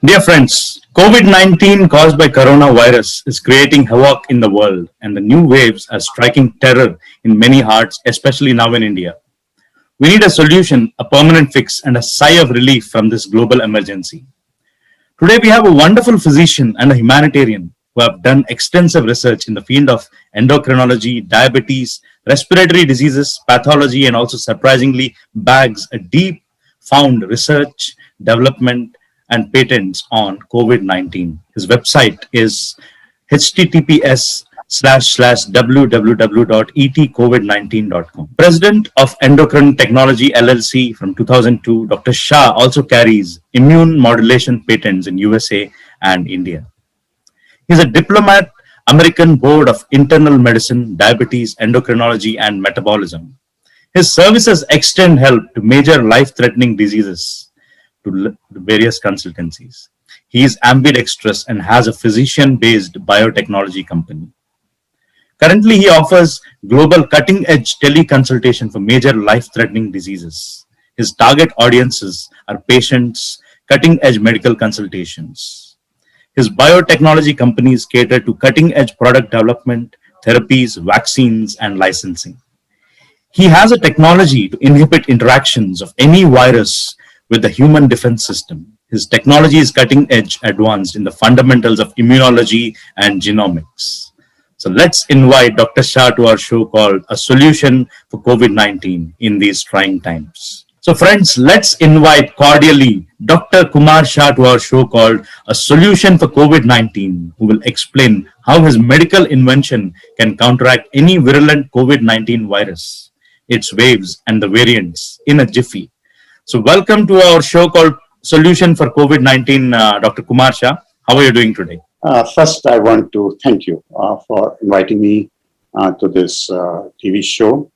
Dear friends, COVID-19 caused by coronavirus is creating havoc in the world, and the new waves are striking terror in many hearts, especially now in India. We need a solution, a permanent fix, and a sigh of relief from this global emergency. Today, we have a wonderful physician and a humanitarian who have done extensive research in the field of endocrinology, diabetes, respiratory diseases, pathology, and also surprisingly bags a deep found research, development, and patents on COVID-19. His website is https://www.etcovid19.com. President of Endocrine Technology LLC from 2002, Dr. Shah also carries immune modulation patents in USA and India. He is a diplomat, American Board of Internal Medicine, Diabetes, Endocrinology, and Metabolism. His services extend help to major life-threatening diseases to various consultancies. He is ambidextrous and has a physician-based biotechnology company. Currently, he offers global cutting-edge teleconsultation for major life-threatening diseases. His target audiences are patients, cutting-edge medical consultations. His biotechnology companies cater to cutting-edge product development, therapies, vaccines, and licensing. He has a technology to inhibit interactions of any virus with the human defense system. His technology is cutting edge, advanced in the fundamentals of immunology and genomics. So let's invite Dr. Shah to our show called A Solution for COVID-19 in these trying times. So friends, let's invite cordially Dr. Kumar Shah to our show called A Solution for COVID-19, who will explain how his medical invention can counteract any virulent COVID-19 virus, its waves and the variants in a jiffy. So welcome to our show called Solution for COVID-19, Dr. Kumar Shah. How are you doing today? First, I want to thank you for inviting me to this TV show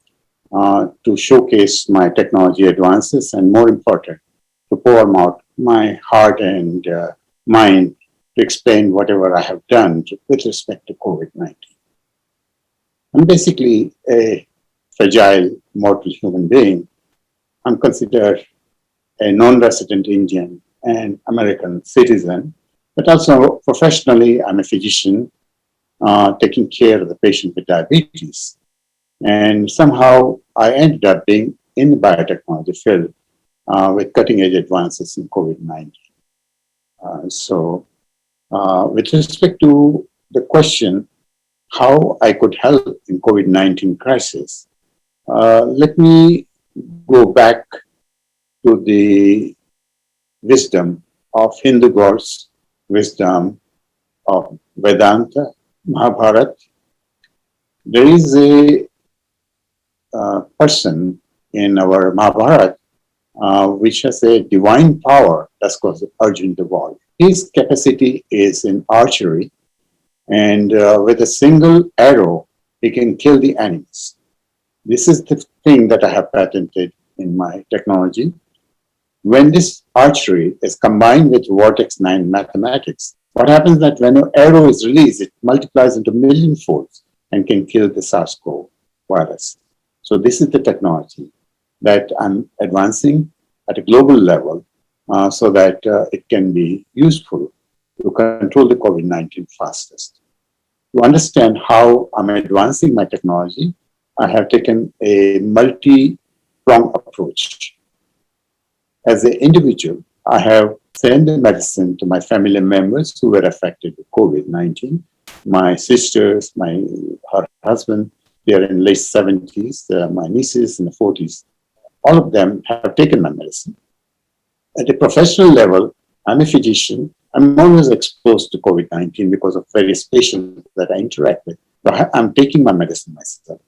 to showcase my technology advances and, more important, to pour out my heart and mind to explain whatever I have done with respect to COVID-19. I'm basically a fragile, mortal human being. I'm considered a non-resident Indian and American citizen, but also professionally, I'm a physician taking care of the patient with diabetes. And somehow I ended up being in the biotechnology field with cutting-edge advances in COVID-19. With respect to the question, how I could help in COVID-19 crisis, let me go back to the wisdom of Hindu gods, wisdom of Vedanta, Mahabharata. There is a person in our Mahabharata which has a divine power, that's called Arjun the Wall. His capacity is in archery, and with a single arrow, he can kill the enemies. This is the thing that I have patented in my technology. When this archery is combined with Vortex 9 mathematics, what happens is that when an arrow is released, it multiplies into million folds and can kill the SARS-CoV virus. So this is the technology that I'm advancing at a global level so that it can be useful to control the COVID-19 fastest. To understand how I'm advancing my technology, I have taken a multi-pronged approach. As an individual, I have sent the medicine to my family members who were affected with COVID-19. My sisters, her husband, they are in late 70s, my nieces in the 40s. All of them have taken my medicine. At a professional level, I'm a physician. I'm always exposed to COVID-19 because of various patients that I interact with. So I'm taking my medicine myself.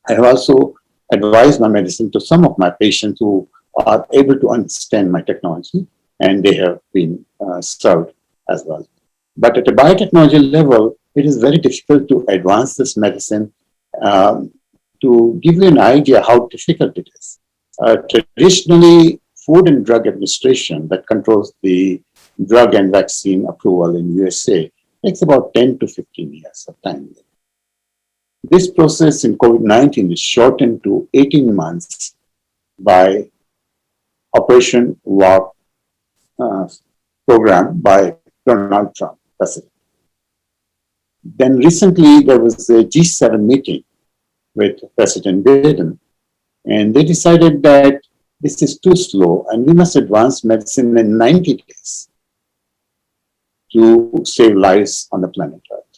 I have also advised my medicine to some of my patients who are able to understand my technology, and they have been served as well. But at a biotechnology level, it is very difficult to advance this medicine. To give you an idea how difficult it is, traditionally, Food and Drug Administration that controls the drug and vaccine approval in USA takes about 10 to 15 years of time. This process in COVID-19 is shortened to 18 months by Operation YUPP program by Donald Trump, President. Then recently there was a G7 meeting with President Biden, and they decided that this is too slow and we must advance medicine in 90 days to save lives on the planet Earth.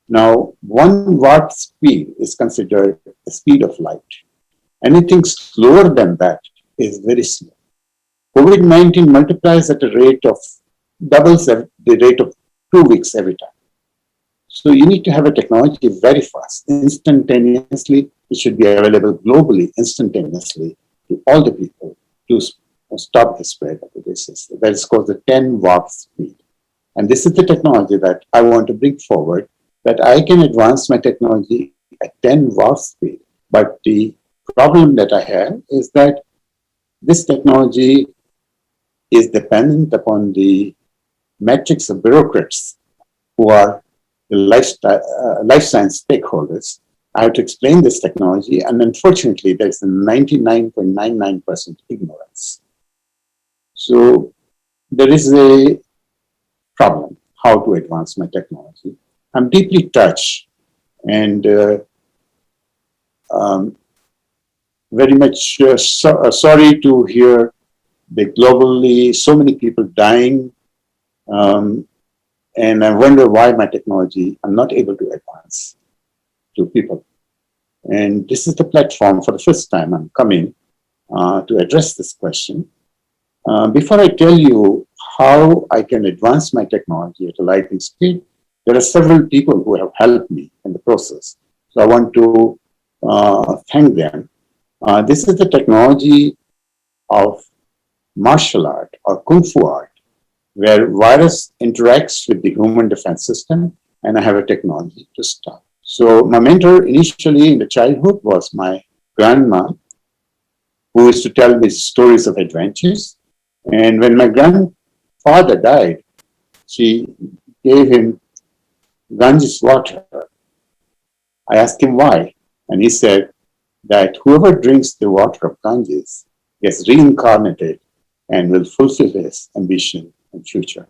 Now, 1 watt speed is considered the speed of light. Anything slower than that is very slow. COVID-19 multiplies at a rate of doubles the rate of 2 weeks every time. So you need to have a technology very fast, instantaneously. It should be available globally, instantaneously to all the people to stop the spread of the disease. That is called the 10 watt speed. And this is the technology that I want to bring forward, that I can advance my technology at 10 watt speed. But the problem that I have is that this technology is dependent upon the metrics of bureaucrats who are the life science stakeholders. I have to explain this technology, and unfortunately, there's a 99.99% ignorance. So there is a problem how to advance my technology. I'm deeply touched and very much sorry to hear the globally so many people dying. And I wonder why my technology, I'm not able to advance to people. And this is the platform for the first time I'm coming to address this question. Before I tell you how I can advance my technology at a lightning speed, there are several people who have helped me in the process. So I want to thank them. This is the technology of martial art or kung fu art, where virus interacts with the human defense system, and I have a technology to stop. So my mentor initially in the childhood was my grandma, who used to tell me stories of adventures. And when my grandfather died, she gave him Ganges water. I asked him why, and he said that whoever drinks the water of Ganges gets reincarnated and will fulfill his ambition in future.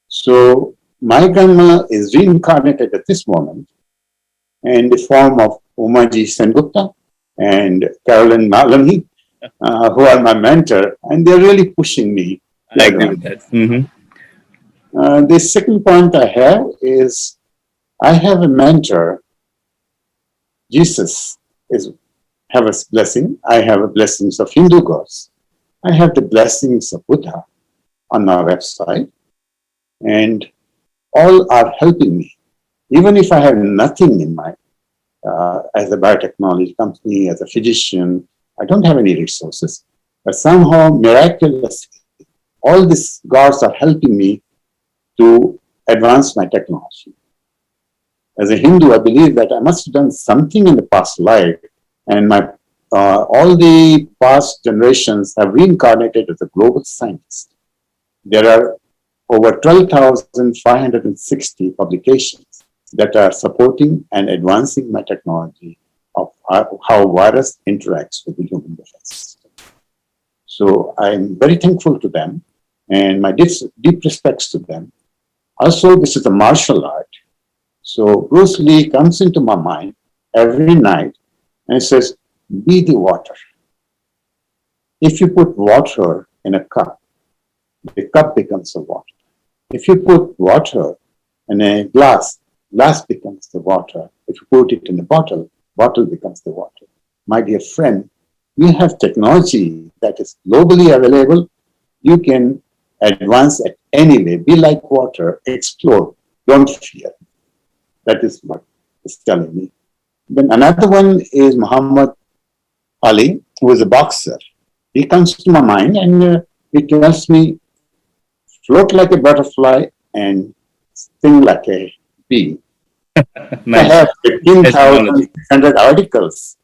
So my grandma is reincarnated at this moment in the form of Umaji Sengupta and Carolyn Maloney, who are my mentor, and they're really pushing me. I agree with that. The second point I have is I have a mentor. Jesus have a blessing. I have a blessings of Hindu gods. I have the blessings of Buddha on my website, and all are helping me. Even if I have nothing in my, as a biotechnology company, as a physician, I don't have any resources, but somehow miraculously, all these gods are helping me to advance my technology. As a Hindu, I believe that I must have done something in the past life, and my all the past generations have reincarnated as a global scientist. There are over 12,560 publications that are supporting and advancing my technology of how virus interacts with the human defense system. So I'm very thankful to them, and my deep respects to them. Also, this is a martial art. So Bruce Lee comes into my mind every night and says, be the water. If you put water in a cup, the cup becomes the water. If you put water in a glass, glass becomes the water. If you put it in a bottle, bottle becomes the water. My dear friend, we have technology that is globally available. You can advance at any way. Be like water, explore, don't fear. That is what is telling me. Then another one is Muhammad Ali, who is a boxer. He comes to my mind and he tells me, float like a butterfly and sting like a bee. I Nice. have Technology. 15,600 articles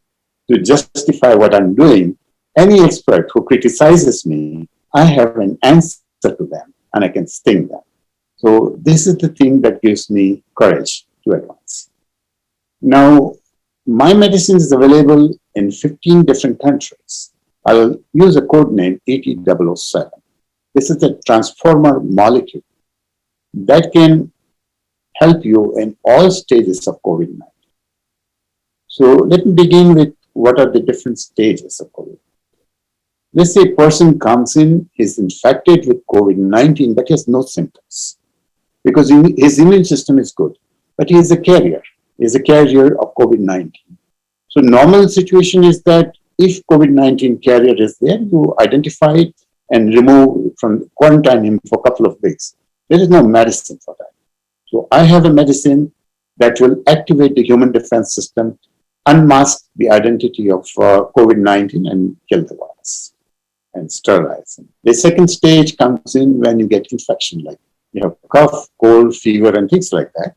to justify what I'm doing. Any expert who criticizes me, I have an answer to them and I can sting them. So this is the thing that gives me courage to advance. Now, my medicine is available in 15 different countries. I'll use a code name 8007. This is a transformer molecule that can help you in all stages of COVID-19. So let me begin with what are the different stages of COVID. Let's say a person comes in, is infected with COVID-19, but he has no symptoms because his immune system is good, but he is a carrier. He is a carrier of COVID-19. So normal situation is that if COVID-19 carrier is there, you identify it and remove from quarantine him for a couple of weeks. There is no medicine for that. So I have a medicine that will activate the human defense system, unmask the identity of COVID-19 and kill the virus and sterilize him. The second stage comes in when you get infection, like you have cough, cold, fever, and things like that.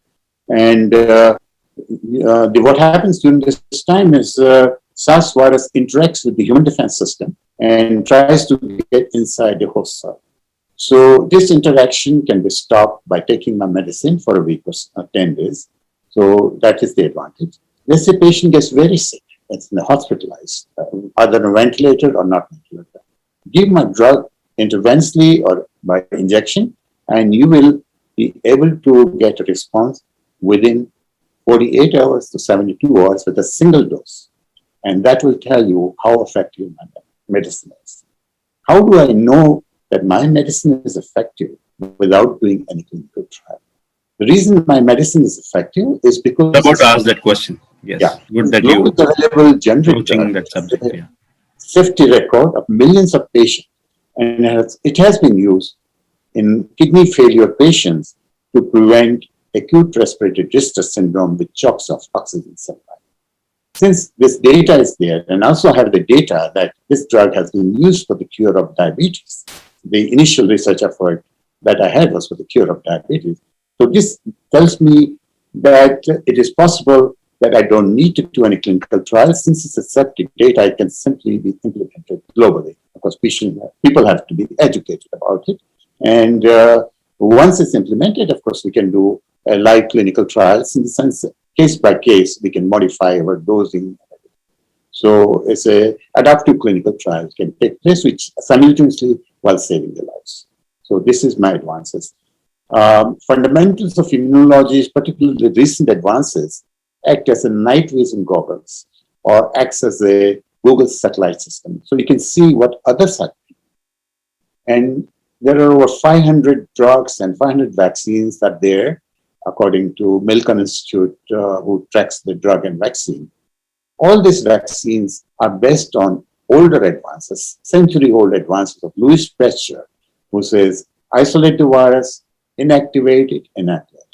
And what happens during this time is SARS virus interacts with the human defense system and tries to get inside the host cell. So this interaction can be stopped by taking my medicine for a week or 10 days. So that is the advantage. Let's say patient gets very sick, it's hospitalized, either on a ventilator or not ventilator. Give my drug intravenously or by injection, and you will be able to get a response within 48 hours to 72 hours with a single dose. And that will tell you how effective my medicine is. How do I know that my medicine is effective without doing any clinical trial? The reason my medicine is effective is because I'm about to ask that question. Yes, good that you globally available approaching generator that subject. Yeah. safety record of millions of patients, and it has been used in kidney failure patients to prevent acute respiratory distress syndrome with shocks of oxygen supply. Since this data is there, and also have the data that this drug has been used for the cure of diabetes, the initial research effort that I had was for the cure of diabetes. So this tells me that it is possible that I don't need to do any clinical trials. Since it's a safety data, it can simply be implemented globally. Of course, people have to be educated about it. And once it's implemented, of course, we can do live clinical trials in the sense that case by case, we can modify our dosing. So it's a adaptive clinical trials can take place, which simultaneously while saving the lives. So this is my advances. Fundamentals of immunology, particularly the recent advances, act as a night vision goggles or acts as a Google satellite system. So you can see what others are doing. And there are over 500 drugs and 500 vaccines that are there, according to Milken Institute, who tracks the drug and vaccine. All these vaccines are based on older advances, century-old advances of Louis Pasteur, who says, isolate the virus, inactivate it, inactivate.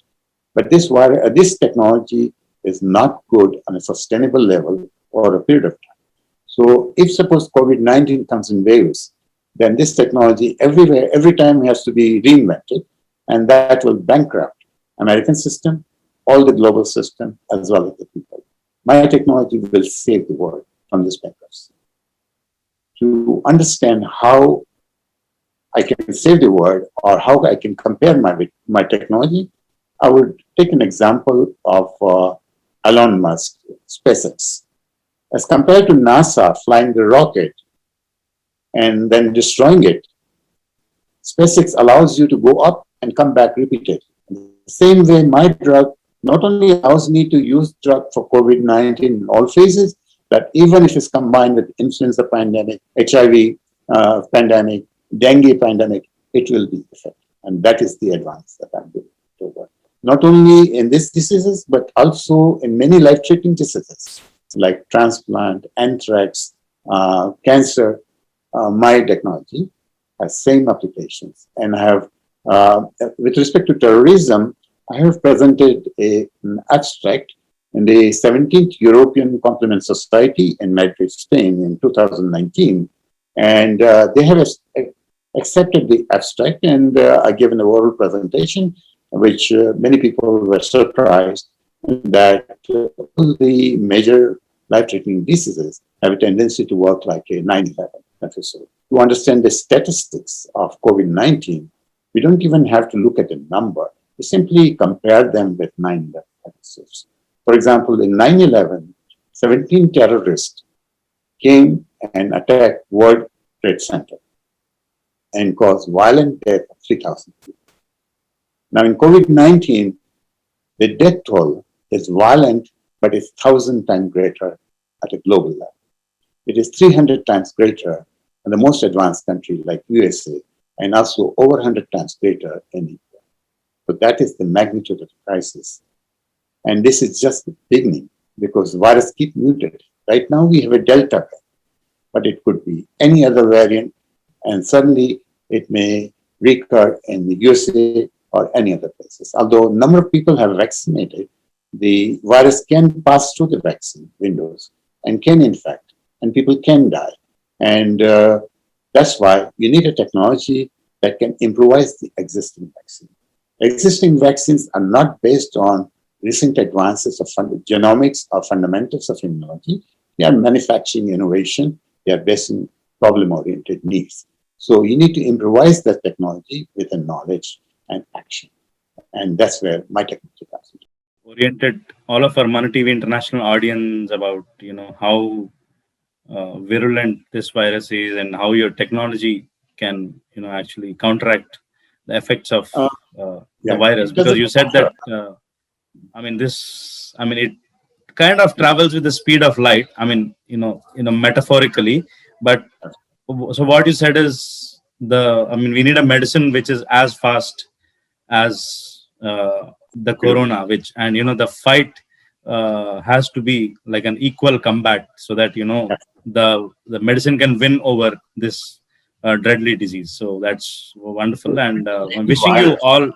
But this technology is not good on a sustainable level or a period of time. So if suppose COVID-19 comes in waves, then this technology everywhere, every time has to be reinvented, and that will bankrupt American system, all the global system, as well as the people. My technology will save the world from this bankruptcy. To understand how I can save the world or how I can compare my technology, I would take an example of Elon Musk, SpaceX. As compared to NASA flying the rocket and then destroying it, SpaceX allows you to go up and come back repeatedly. The same way, my drug not only allows me to use drug for COVID-19 in all phases, but even if it's combined with influenza pandemic, HIV pandemic, dengue pandemic, it will be effective. And that is the advance that I'm doing to work. Not only in these diseases, but also in many life-threatening diseases like transplant, anthrax, cancer. My technology has same applications. And I have, with respect to terrorism, I have presented an abstract in the 17th European Complement Society in Madrid, Spain in 2019. And they have accepted the abstract, and I gave an oral presentation, which many people were surprised that all the major life-threatening diseases have a tendency to work like a 9/11 episode. To understand the statistics of COVID-19, we don't even have to look at a number. We simply compare them with 9/11 episodes. For example, in 9/11, 17 terrorists came and attacked World Trade Center. and cause violent death of 3,000 people. Now, in COVID-19, the death toll is violent, but is 1,000 times greater at a global level. It is 300 times greater in the most advanced country like USA, and also over 100 times greater in India. So that is the magnitude of the crisis. And this is just the beginning because the virus keeps mutating. Right now we have a Delta variant, but it could be any other variant, and suddenly it may recur in the USA or any other places. Although a number of people have vaccinated, the virus can pass through the vaccine windows and can infect, and people can die. And that's why you need a technology that can improvise the existing vaccine. Existing vaccines are not based on recent advances of genomics or fundamentals of immunology. They are manufacturing innovation. They are based on problem-oriented needs. So you need to improvise that technology with a knowledge and action. And that's where my technology comes in. Oriented all of our Mana TV international audience about how virulent this virus is and how your technology can actually counteract the effects of Uh, the yeah, virus, it because doesn't you said that matter. it kind of travels with the speed of light, metaphorically. But so what you said is, we need a medicine which is as fast as the corona, which, and the fight has to be like an equal combat, so that the medicine can win over this deadly disease. So that's wonderful, and I'm wishing you Virus. all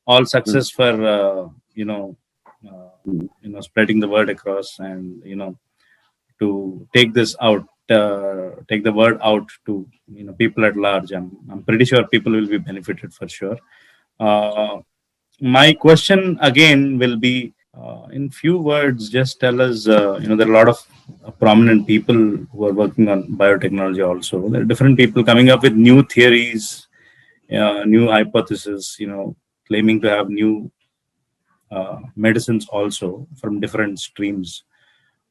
Mm, success for uh, mm. spreading the word across, and to take this out, take the word out to people at large. I'm pretty sure people will be benefited for sure. uh, my question again will be, in few words, just tell us, there are a lot of prominent people who are working on biotechnology also. There are different people coming up with new theories, new hypotheses, claiming to have new medicines also from different streams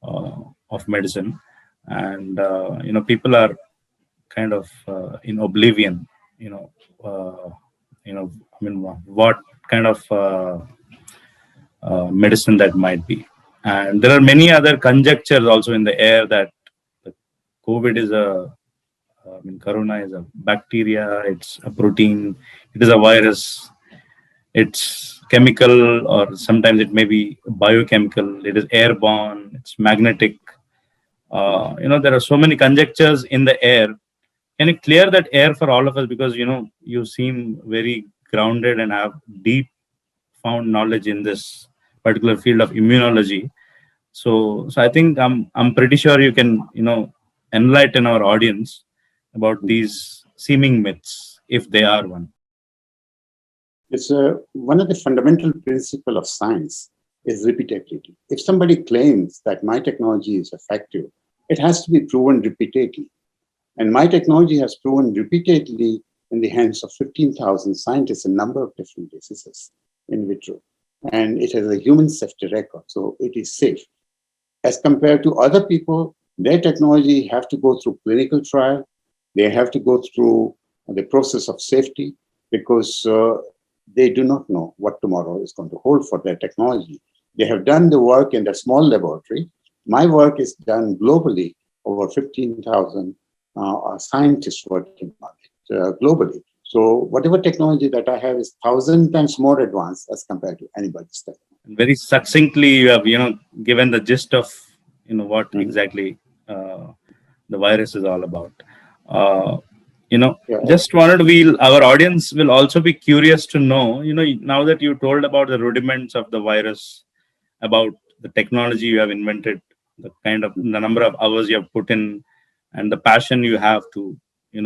uh, of medicine. And, people are kind of in oblivion, you know, uh, what kind of medicine that might be. And there are many other conjectures also in the air that the COVID is corona is a bacteria, it's a protein, it is a virus, it's chemical, or sometimes it may be biochemical, it is airborne, it's magnetic. There are so many conjectures in the air. Can you clear that air for all of us? Because, you seem very grounded and have deep found knowledge in this particular field of immunology. So I think I'm pretty sure you can, enlighten our audience about these seeming myths, if they are one. It's one of the fundamental principles of science is repeatability. If somebody claims that my technology is effective, it has to be proven repeatedly. And my technology has proven repeatedly in the hands of 15,000 scientists in a number of different diseases in vitro. And it has a human safety record, so it is safe. As compared to other people, their technology have to go through clinical trial. They have to go through the process of safety because they do not know what tomorrow is going to hold for their technology. They have done the work in a small laboratory. My work is done globally, over 15,000 scientists working on it globally. So whatever technology that I have is 1,000 times more advanced as compared to anybody's technology. Very succinctly, you have, given the gist of, what Mhm. exactly uh, the virus is all about. Uh, you know, Yeah, just wanted, our audience will also be curious to know, now that you told about the rudiments of the virus, about the technology you have invented, the number of hours you have put in, and the passion you have to,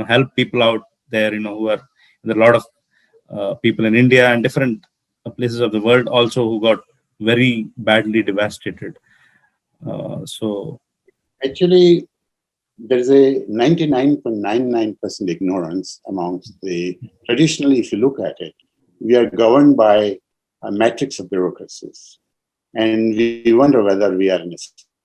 help people out there, who are, there are a lot of people in India and different places of the world also who got very badly devastated. So actually, there is a 99.99% ignorance amongst the, traditionally, if you look at it, we are governed by a matrix of bureaucracies. And we wonder whether we are in a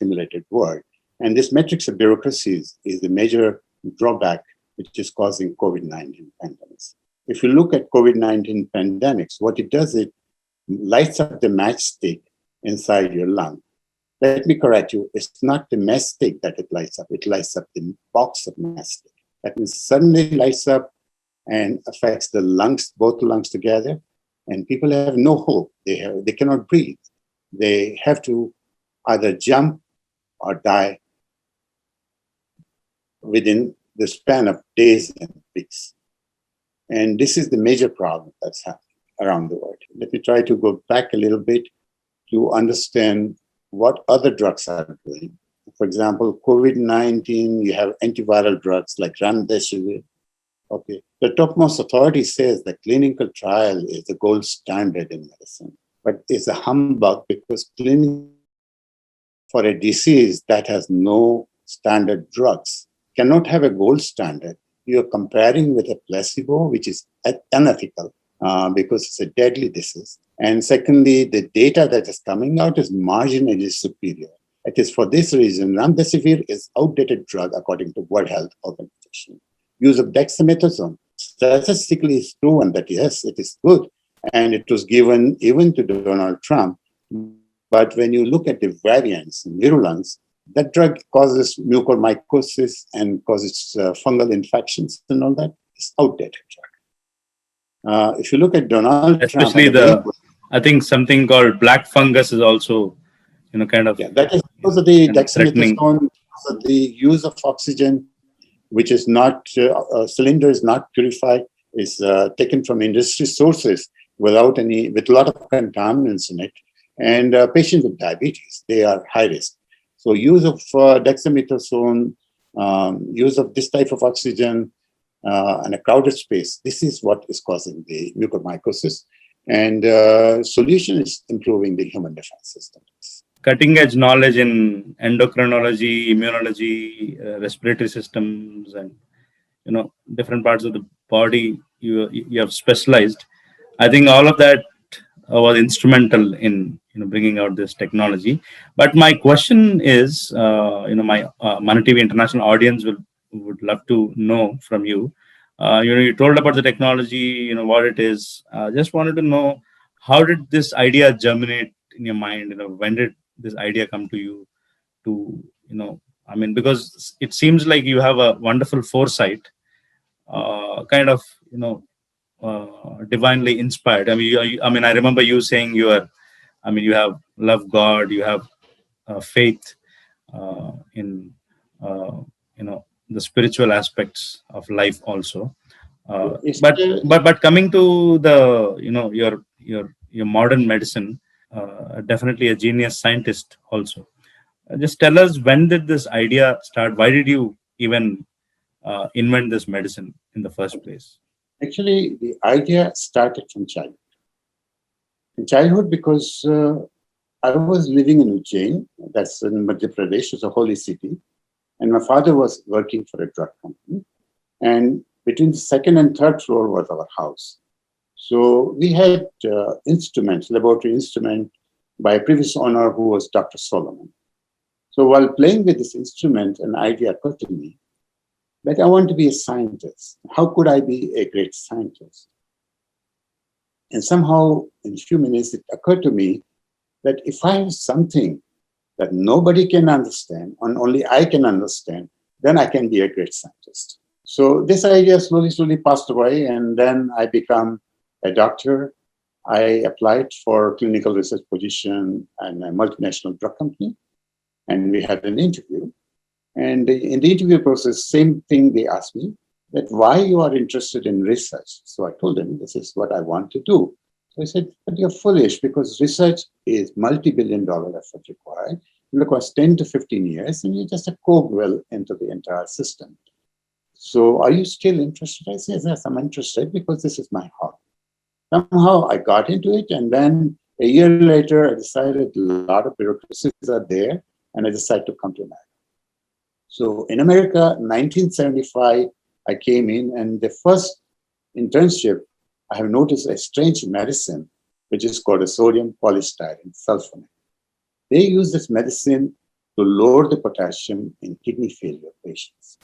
simulated world. And this matrix of bureaucracies is the major drawback which is causing COVID-19 pandemics. If you look at COVID-19 pandemics, what it does, it lights up the matchstick inside your lung. Let me correct you. It's not the matchstick that it lights up. It lights up the box of matchstick. That means suddenly lights up and affects the lungs, both lungs together, and people have no hope. They cannot breathe. They have to either jump or die within the span of days and weeks. And this is the major problem that's happening around the world. Let me try to go back a little bit to understand what other drugs are doing. For example, COVID-19, you have antiviral drugs like remdesivir. Okay, the topmost authority says that clinical trial is the gold standard in medicine, but it's a humbug because clinical for a disease that has no standard drugs cannot have a gold standard. You're comparing with a placebo, which is unethical because it's a deadly disease. And secondly, the data that is coming out is marginally superior. It is for this reason, remdesivir is outdated drug according to World Health Organization. Use of dexamethasone statistically is proven that yes, it is good, and it was given even to Donald Trump. But when you look at the variants and virulence, that drug causes mucormycosis and causes fungal infections and all that. It's outdated drug. If you look at Donald Trump, especially I think something called black fungus is also, kind of, yeah, that is because of the threatening. dexamethasone, because of the use of oxygen, which is not, cylinder is not purified, is taken from industry sources with a lot of contaminants in it. And patients with diabetes, they are high risk. So use of dexamethasone, use of this type of oxygen in a crowded space, this is what is causing the mucormycosis. And solution is improving the human defense system. Cutting edge knowledge in endocrinology, immunology, respiratory systems, and different parts of the body you have specialized. I think all of that was instrumental in bringing out this technology. But my question is, my Mana TV International audience would love to know from you. You told about the technology, what it is. Just wanted to know, how did this idea germinate in your mind? When did this idea come to you? Because it seems like you have a wonderful foresight, kind of, divinely inspired. I remember you saying you have love God, you have faith in the spiritual aspects of life also. But coming to the your modern medicine, definitely a genius scientist also. Just tell us, when did this idea start? Why did you even invent this medicine in the first place? Actually, the idea started from childhood. In childhood, because I was living in Ujjain, that's in Madhya Pradesh, it's a holy city, and my father was working for a drug company. And between the second and third floor was our house. So we had instruments, laboratory instrument by a previous owner who was Dr. Solomon. So while playing with this instrument, an idea occurred to me that I want to be a scientist. How could I be a great scientist? And somehow in a few minutes, it occurred to me that if I have something that nobody can understand and only I can understand, then I can be a great scientist. So this idea slowly passed away, and then I became a doctor. I applied for clinical research position in a multinational drug company, and we had an interview. And in the interview process, same thing they asked me, that why you are interested in research. So I told them, this is what I want to do. So I said, but you're foolish, because research is multi-billion-dollar effort required. It requires 10 to 15 years, and you're just a cogwheel into the entire system. So are you still interested? I said, yes, I'm interested because this is my hobby. Somehow I got into it, and then a year later, I decided a lot of bureaucracies are there, and I decided to come to America. So in America, 1975, I came in, and the first internship, I have noticed a strange medicine, which is called a sodium polystyrene sulfonate. They use this medicine to lower the potassium in kidney failure patients.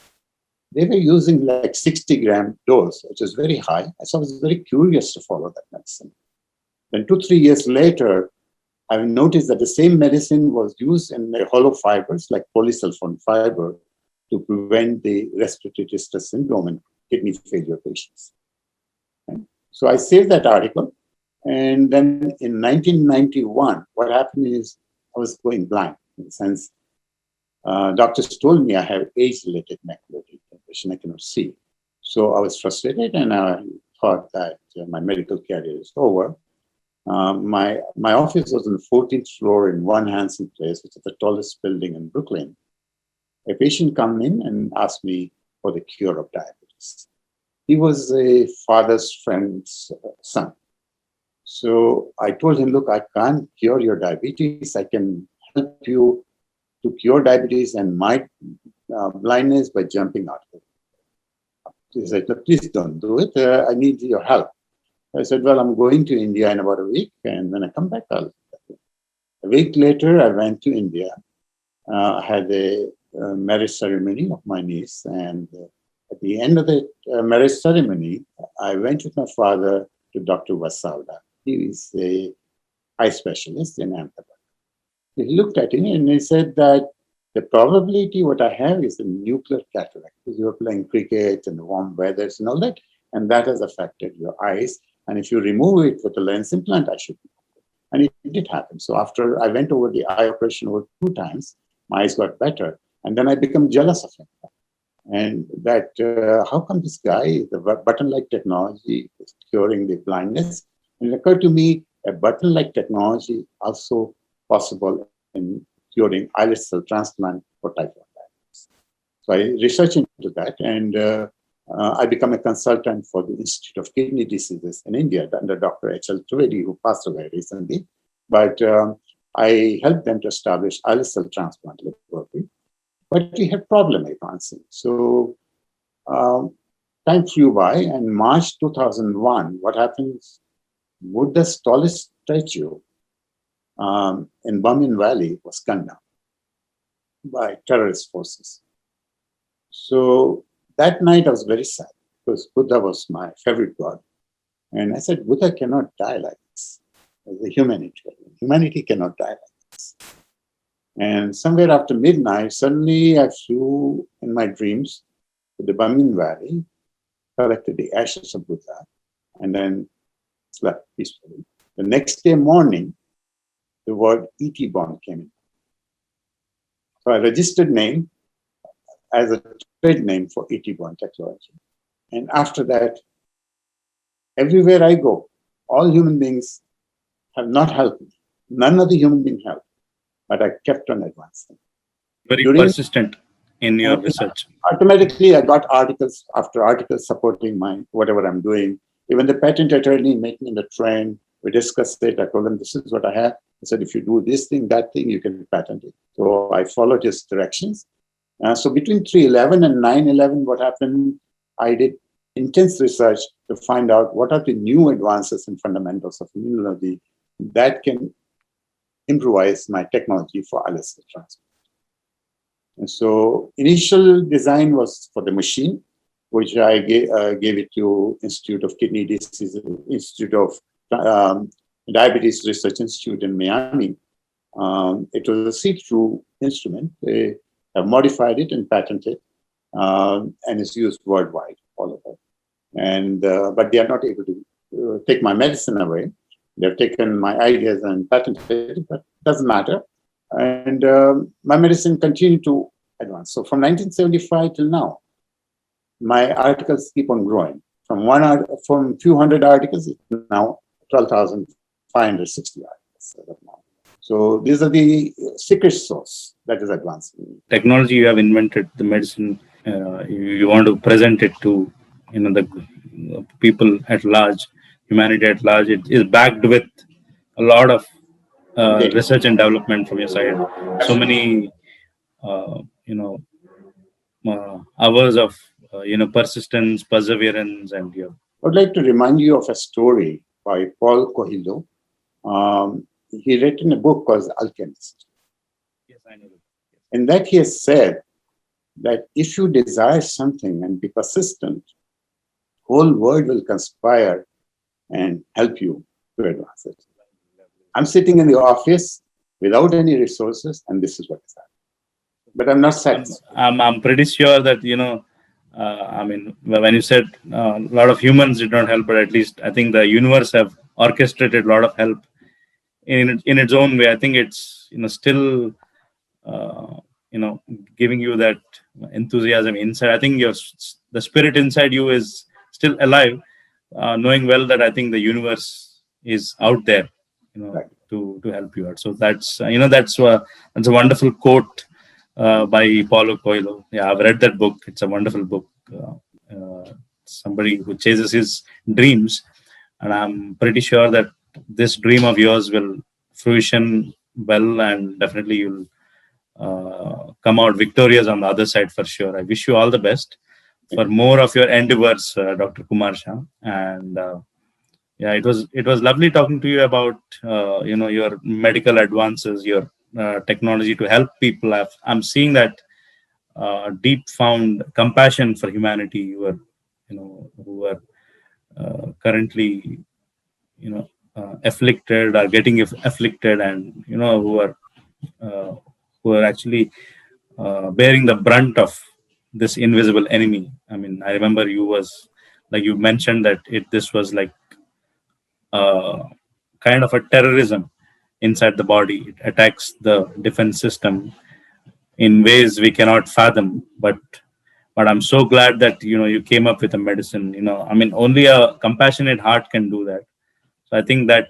They were using like 60-gram dose, which is very high. So I was very curious to follow that medicine. Then 2, 3 years later, I noticed that the same medicine was used in the hollow fibers, like polysulfone fiber, to prevent the respiratory distress syndrome in kidney failure patients. Right? So I saved that article. And then in 1991, what happened is I was going blind in the sense doctors told me I have age-related macular degeneration. I cannot see. So I was frustrated and I thought that my medical career is over. My office was on the 14th floor in One Hanson Place, which is the tallest building in Brooklyn. A patient come in and asked me for the cure of diabetes. He was a father's friend's son. So I told him, look, I can't cure your diabetes. I can help you to cure diabetes and my blindness by jumping out of it. He said, please don't do it. I need your help. I said, well, I'm going to India in about a week, and when I come back, I'll. A week later, I went to India. I had a marriage ceremony of my niece, and at the end of the marriage ceremony, I went with my father to Dr. Vasalda. He is a eye specialist in Ahmedabad. He looked at me and he said that the probability what I have is a nuclear cataract because you are playing cricket and warm weathers and all that, and that has affected your eyes. And if you remove it with a lens implant, I should be okay. And it did happen. So after I went over the eye operation over 2 times, my eyes got better. And then I became jealous of him. And that, how come this guy, the button-like technology is curing the blindness? And it occurred to me, a button-like technology also possible in curing islet cell transplant for type 1 diabetes. So I researched into that, and I became a consultant for the Institute of Kidney Diseases in India under Dr. H.L. Trivedi, who passed away recently. But I helped them to establish islet cell transplant laboratory. But we had problem advancing. So time flew by, and March 2001, what happens? Buddha's tallest statue in Bamin Valley was gunned down by terrorist forces. So that night I was very sad because Buddha was my favorite god. And I said, Buddha cannot die like this. As a humanity cannot die like this. And somewhere after midnight, suddenly I flew in my dreams to the Bamin Valley, collected the ashes of Buddha, and then slept peacefully. The next day morning, the word ET bond came in. So I registered name as a trade name for ET bond technology. And after that, everywhere I go, all human beings have not helped me. None of the human beings helped, but I kept on advancing. Very persistent in your research. Automatically, I got articles after articles supporting my whatever I'm doing. Even the patent attorney met me in the train. We discussed it. I told him, this is what I have. He said, if you do this thing, that thing, you can patent it. So I followed his directions. So between 311 and 911, what happened? I did intense research to find out what are the new advances in fundamentals of immunology that can improvise my technology for islet cell transplant. And so initial design was for the machine, which I gave it to Institute of Kidney Diseases, Institute of Diabetes Research Institute in Miami. It was a see-through instrument. They have modified it and patented, and it's used worldwide, all of it. And but they are not able to take my medicine away. They've taken my ideas and patented it, but it doesn't matter. And my medicine continued to advance. So from 1975 till now, my articles keep on growing. From few hundred articles, it's now 12,560 articles. So these are the secret sauce that is advancing. Technology you have invented, the medicine, you want to present it to the people at large, humanity at large. It is backed with a lot of research and development from your side. So many, hours of persistence, perseverance, and I would like to remind you of a story by Paul Coelho. He written a book called Alchemist. Yes, I know. In that he has said that if you desire something and be persistent, whole world will conspire and help you to advance it. I'm sitting in the office without any resources, and this is what is happening. But I'm not satisfied. I'm pretty sure that I mean, when you said a lot of humans did not help, but at least I think the universe have orchestrated a lot of help in its own way. I think it's still uh, giving you that enthusiasm inside. I think the spirit inside you is still alive, knowing well that I think the universe is out there, Right. to help you out. So that's a wonderful quote by Paulo Coelho. Yeah, I've read that book. It's a wonderful book. Somebody who chases his dreams, and I'm pretty sure that this dream of yours will fruition well, and definitely you'll come out victorious on the other side for sure. I wish you all the best for more of your endeavors, Dr. Kumar Shah. And yeah, it was lovely talking to you about your medical advances, your technology to help people. I'm seeing that deep found compassion for humanity. Who are currently afflicted or getting afflicted, and uh, who are actually bearing the brunt of this invisible enemy. I mean, I remember you was like you mentioned that this was like uh, kind of a terrorism inside the body. It attacks the defense system in ways we cannot fathom. But I'm so glad that you came up with a medicine. I mean, only a compassionate heart can do that. So I think that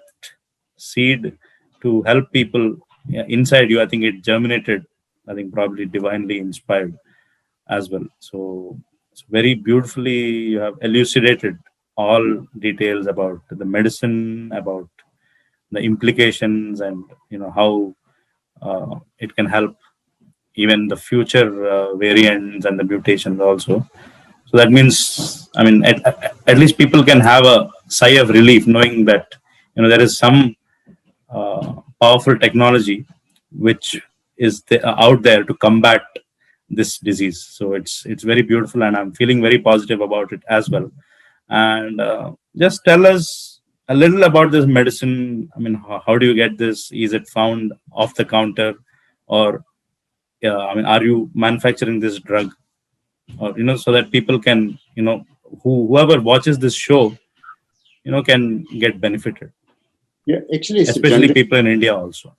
seed to help people, yeah, inside you, I think it germinated. I think probably divinely inspired as well. So very beautifully you have elucidated all details about the medicine, about the implications, and how it can help even the future variants and the mutations also. So that means, I mean, at least people can have a sigh of relief knowing that there is some powerful technology which is out there to combat this disease. So it's very beautiful, and I'm feeling very positive about it as well. And just tell us a little about this medicine. I mean, how do you get this? Is it found off the counter, or I mean, are you manufacturing this drug, or so that people can whoever watches this show can get benefited, Yeah, actually, especially people in India also.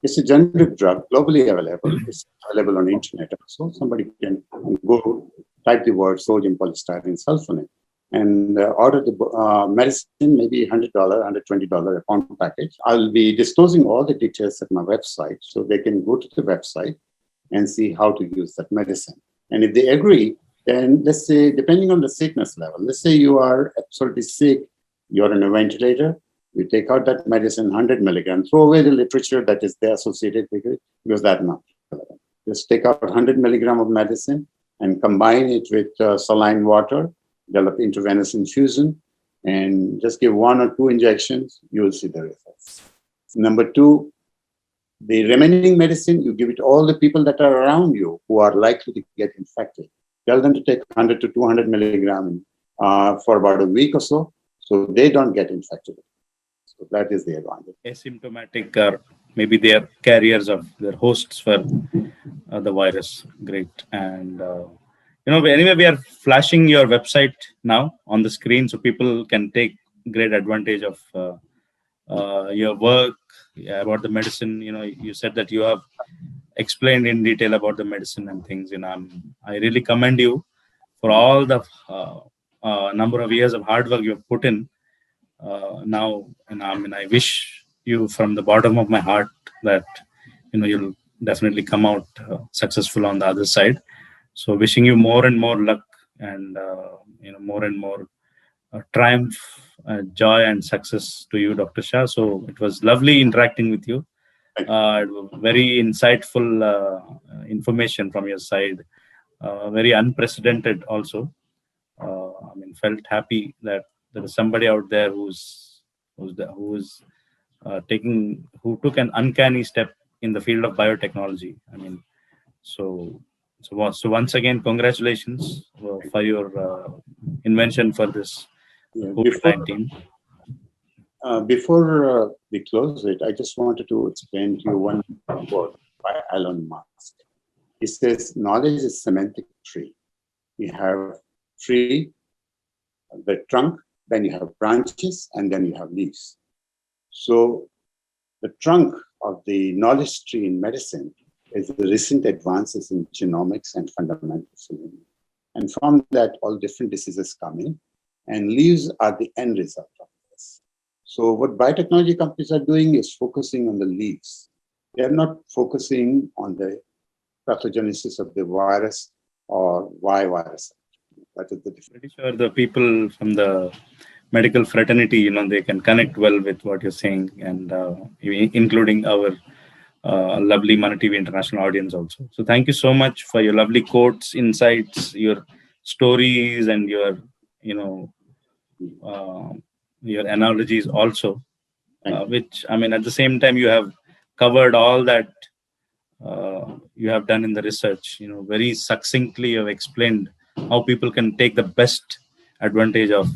it's a generic drug, globally available. It's available on the internet also. Somebody can go type the word sodium polystyrene sulfonate and order the medicine, maybe $100, $120 a pound package. I'll be disclosing all the details at my website, so they can go to the website and see how to use that medicine. And if they agree, then let's say, depending on the sickness level, let's say you are absolutely sick, you're on a ventilator, you take out that medicine, 100 milligrams, throw away the literature that is there associated with it, because that's not relevant. Just take out 100 milligram of medicine and combine it with saline water, develop intravenous infusion, and just give 1 or 2 injections, you will see the results. Number 2, the remaining medicine, you give it to all the people that are around you who are likely to get infected. Tell them to take 100 to 200 milligram for about a week or so they don't get infected. So that is the advantage. Asymptomatic, or maybe they are carriers of their hosts for the virus. Great. And anyway, we are flashing your website now on the screen so people can take great advantage of your work. Yeah, about the medicine. You said that you have explained in detail about the medicine and things. I really commend you for all the number of years of hard work you have put in now. And I mean, I wish you from the bottom of my heart that you'll definitely come out successful on the other side. So wishing you more and more luck, and more and more triumph, joy, and success to you, Dr. Shah. So it was lovely interacting with you. Very insightful information from your side. Very unprecedented also. I mean, felt happy that there is somebody out there who's who took an uncanny step in the field of biotechnology. I mean, so So once again, congratulations for your invention for this Yeah, COVID-19. before we close it, I just wanted to explain to you one quote by Elon Musk. He says, knowledge is semantic tree. You have tree, the trunk, then you have branches, and then you have leaves. So the trunk of the knowledge tree in medicine is the recent advances in genomics and fundamental science. And from that, all different diseases come in, and leaves are the end result of this. So what biotechnology companies are doing is focusing on the leaves. They are not focusing on the pathogenesis of the virus or why virus. That is the difference. Pretty sure the people from the medical fraternity, they can connect well with what you're saying, and including our lovely Mana TV international audience also. So thank you so much for your lovely quotes, insights, your stories, and you know, uh, your analogies also. Thank you. Which, I mean, at the same time, you have covered all that you have done in the research. Very succinctly, you have explained how people can take the best advantage of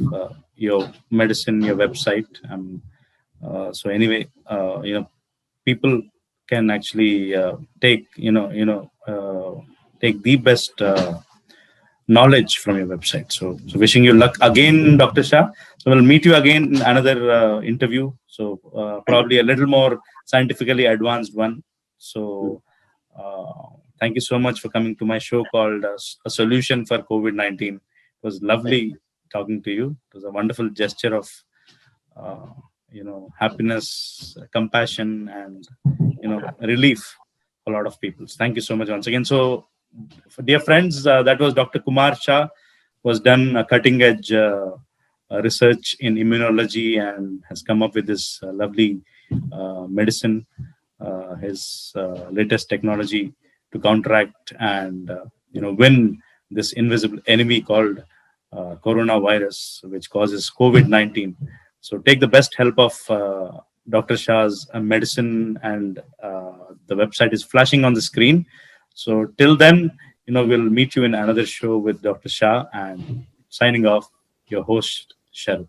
your medicine, your website. So anyway, people can actually take the best knowledge from your website. So wishing you luck again, Dr. Shah. So we'll meet you again in another interview. So Thank probably a little more scientifically advanced one. you. So thank you so much for coming to my show called A Solution for COVID-19. It was Thank lovely talking to you. It was a wonderful gesture of happiness, compassion, and relief for a lot of people. Thank you so much once again. So, dear friends, that was Dr. Kumar Shah, who has done a cutting edge research in immunology and has come up with this lovely medicine, his latest technology to counteract and win this invisible enemy called coronavirus, which causes COVID-19. So take the best help of Dr. Shah's medicine, and the website is flashing on the screen. So till then, we'll meet you in another show with Dr. Shah, and signing off, your host, Sharad.